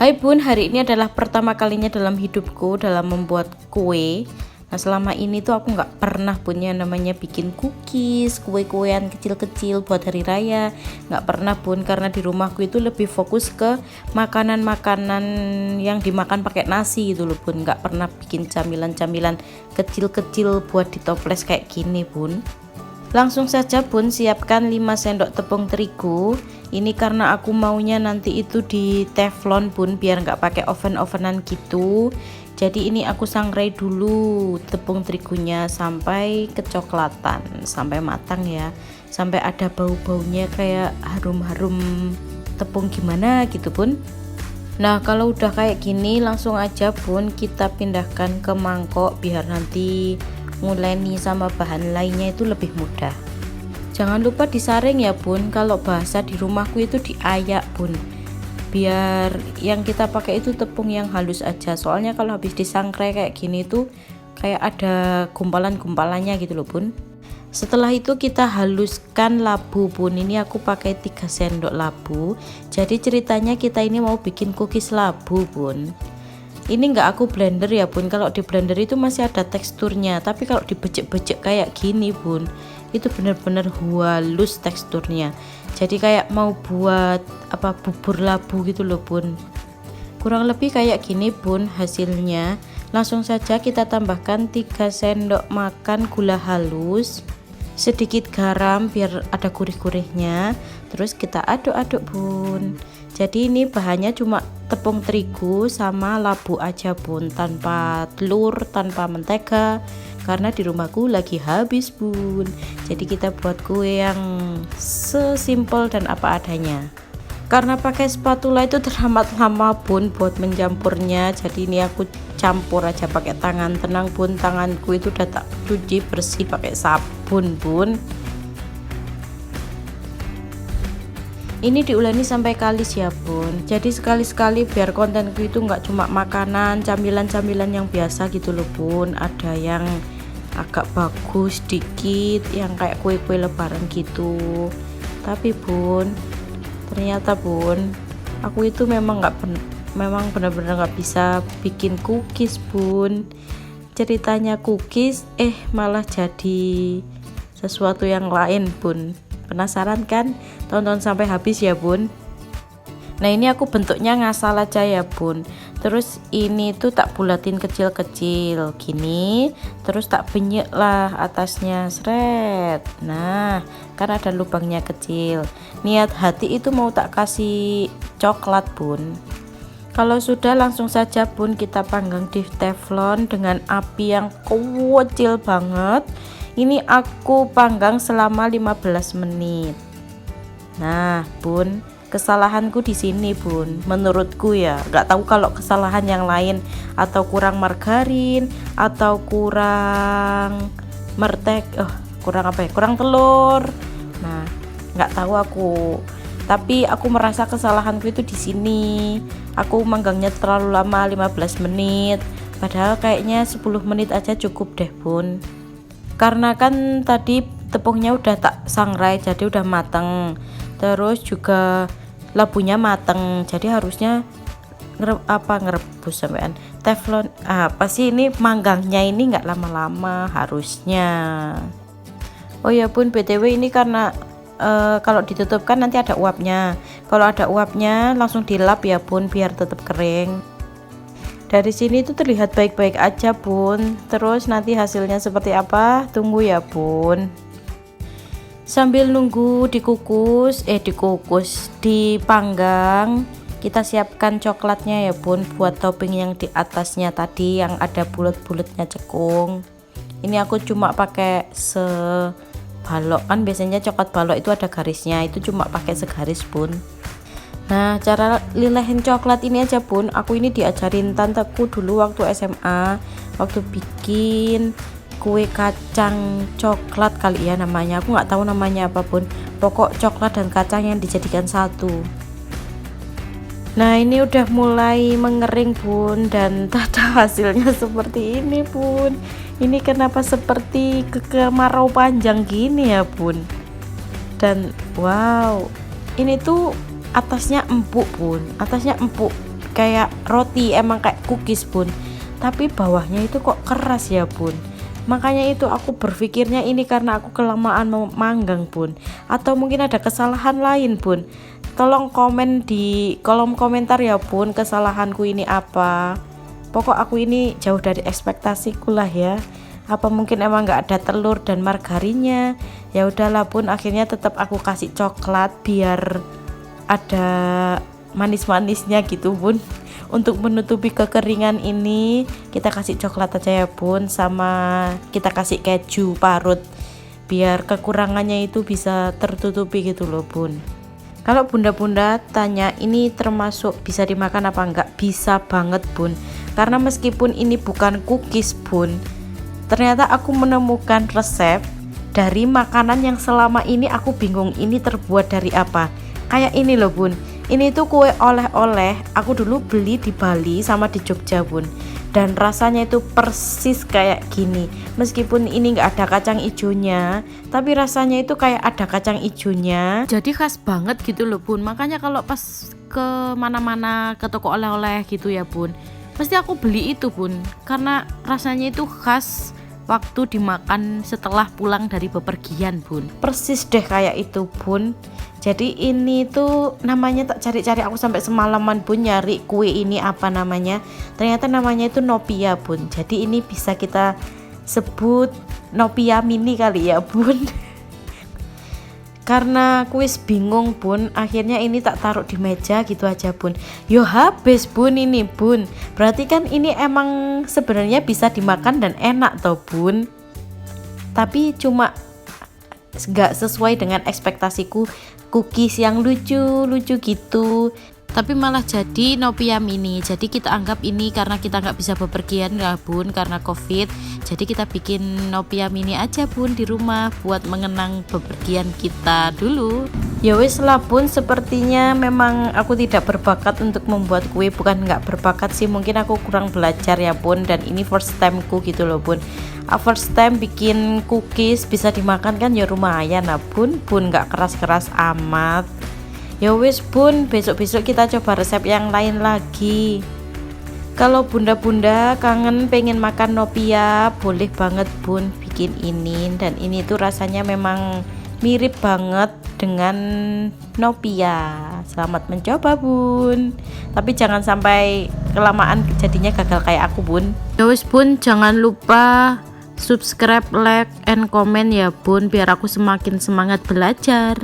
Hai Bun, hari ini adalah pertama kalinya dalam hidupku dalam membuat kue. Nah, selama ini tuh aku nggak pernah punya namanya bikin cookies, kue-kuean kecil-kecil buat hari raya. Nggak pernah Bun, karena di rumahku itu lebih fokus ke makanan-makanan yang dimakan pakai nasi gitu loh Bun. Nggak pernah bikin camilan-camilan kecil-kecil buat ditoples kayak gini Bun. Langsung saja Bun, siapkan 5 sendok tepung terigu. Ini karena aku maunya nanti itu di teflon Bun, biar nggak pakai oven-ovenan gitu. Jadi ini aku sangrai dulu tepung terigunya sampai kecoklatan, sampai matang ya, sampai ada bau-baunya kayak harum-harum tepung gimana gitu Bun. Nah, kalau udah kayak gini langsung aja Bun kita pindahkan ke mangkok biar nanti nguleni sama bahan lainnya itu lebih mudah. Jangan lupa disaring ya Bun, kalau bahasa di rumahku itu diayak Bun, biar yang kita pakai itu tepung yang halus aja, soalnya kalau habis disangrai kayak gini tuh kayak ada gumpalan-gumpalannya gitu loh Bun. Setelah itu kita haluskan labu Bun, ini aku pakai 3 sendok labu. Jadi ceritanya kita ini mau bikin cookies labu Bun. Ini enggak aku blender ya Bun, kalau di blender itu masih ada teksturnya, tapi kalau dibejek-bejek kayak gini Bun, itu bener-bener halus teksturnya, jadi kayak mau buat apa bubur labu gitu loh Bun. Kurang lebih kayak gini Bun hasilnya. Langsung saja kita tambahkan 3 sendok makan gula halus, sedikit garam biar ada gurih-gurihnya, terus kita aduk-aduk Bun. Jadi ini bahannya cuma tepung terigu sama labu aja Bun, tanpa telur, tanpa mentega, karena di rumahku lagi habis Bun. Jadi kita buat kue yang sesimpel dan apa adanya. Karena pakai spatula itu teramat lama Bun buat mencampurnya, jadi ini aku campur aja pakai tangan. Tenang Bun, tanganku itu udah tak cuci bersih pakai sabun Bun. Ini diuleni sampai kalis ya Bun, jadi sekali-sekali biar kontenku itu nggak cuma makanan, camilan-camilan yang biasa gitu loh Bun, ada yang agak bagus dikit, yang kayak kue-kue lebaran gitu. Tapi Bun, ternyata Bun, aku itu memang benar-benar nggak bisa bikin cookies Bun. Ceritanya cookies malah jadi sesuatu yang lain Bun. Penasaran kan? Tonton sampai habis ya Bun. Nah, ini aku bentuknya ngasal aja ya Bun. Terus ini tuh tak bulatin kecil-kecil gini, terus tak benyek lah atasnya, sret. Nah, kan ada lubangnya kecil. Niat hati itu mau tak kasih coklat Bun. Kalau sudah langsung saja Bun kita panggang di teflon dengan api yang kecil banget. Ini aku panggang selama 15 menit. Nah Bun, kesalahanku di sini Bun, menurutku ya, nggak tahu kalau kesalahan yang lain, atau kurang margarin, atau kurang kurang telur. Nah, nggak tahu aku, tapi aku merasa kesalahanku itu di sini. Aku manggangnya terlalu lama, 15 menit, padahal kayaknya 10 menit aja cukup deh Bun. Karena kan tadi tepungnya udah tak sangrai, jadi udah mateng, terus juga labunya mateng, jadi harusnya ngerebus sampean teflon apa sih, ini manggangnya ini nggak lama-lama harusnya. Oh ya Bun, BTW ini karena kalau ditutup kan nanti ada uapnya, kalau ada uapnya langsung dilap ya Bun biar tetap kering. Dari sini itu terlihat baik-baik aja Bun, terus nanti hasilnya seperti apa tunggu ya Bun. Sambil nunggu dipanggang, kita siapkan coklatnya ya Bun buat topping yang di atasnya tadi yang ada bulat-bulatnya cekung. Ini aku cuma pakai sebalok, kan biasanya coklat balok itu ada garisnya, itu cuma pakai segaris Bun. Nah, cara lilehin coklat ini aja Bun, aku ini diajarin tanteku dulu waktu SMA, waktu bikin kue kacang coklat kali ya namanya, aku nggak tahu namanya apa Bun, pokok coklat dan kacang yang dijadikan satu. Nah, ini udah mulai mengering Bun, dan tada hasilnya seperti ini Bun. Ini kenapa seperti kemarau panjang gini ya Bun. Dan wow, ini tuh atasnya empuk Bun, atasnya empuk, kayak roti, emang kayak cookies bun, tapi bawahnya itu kok keras ya bun. Makanya itu aku berpikirnya ini karena aku kelamaan manggang bun, atau mungkin ada kesalahan lain bun. Tolong komen di kolom komentar ya bun, kesalahanku ini apa. Pokok aku ini jauh dari ekspektasiku lah ya. Apa mungkin emang nggak ada telur dan margarinnya? Ya udahlah bun, akhirnya tetap aku kasih coklat biar ada manis-manisnya gitu bun. Untuk menutupi kekeringan ini kita kasih coklat aja ya bun, sama kita kasih keju parut biar kekurangannya itu bisa tertutupi gitu loh bun. Kalau bunda-bunda tanya ini termasuk bisa dimakan apa enggak, bisa banget bun, karena meskipun ini bukan cookies bun, ternyata aku menemukan resep dari makanan yang selama ini aku bingung ini terbuat dari apa. Kayak ini loh bun, ini tuh kue oleh-oleh, aku dulu beli di Bali sama di Jogja bun, dan rasanya itu persis kayak gini. Meskipun ini nggak ada kacang ijonya, tapi rasanya itu kayak ada kacang ijonya, jadi khas banget gitu loh bun. Makanya kalau pas ke mana-mana, ke toko oleh-oleh gitu ya bun, pasti aku beli itu bun, karena rasanya itu khas waktu dimakan setelah pulang dari bepergian bun. Persis deh kayak itu bun. Jadi ini tuh namanya, tak cari-cari aku sampai semalaman bun nyari kue ini apa namanya. Ternyata namanya itu nopia bun. Jadi ini bisa kita sebut nopia mini kali ya bun. Karena kuis bingung bun, akhirnya ini tak taruh di meja gitu aja bun. Yo habis bun ini bun. Berarti kan ini emang sebenarnya bisa dimakan dan enak toh bun. Tapi cuma gak sesuai dengan ekspektasiku, cookies yang lucu-lucu gitu, tapi malah jadi nopia mini. Jadi kita anggap ini karena kita nggak bisa bepergian ya bun karena covid, jadi kita bikin nopia mini aja bun di rumah buat mengenang bepergian kita dulu. Ya wes lah bun, sepertinya memang aku tidak berbakat untuk membuat kue. Bukan nggak berbakat sih, mungkin aku kurang belajar ya bun, dan ini first timeku gitu loh bun. First time bikin cookies bisa dimakan kan ya lumayan lah bun, nggak keras-keras amat. Ya wis bun, besok-besok kita coba resep yang lain lagi. Kalau bunda-bunda kangen pengen makan nopia, boleh banget bun bikin ini. Dan ini tuh rasanya memang mirip banget dengan nopia. Selamat mencoba bun, tapi jangan sampai kelamaan jadinya gagal kayak aku bun. Ya wis bun, jangan lupa subscribe, like, and comment ya bun, biar aku semakin semangat belajar.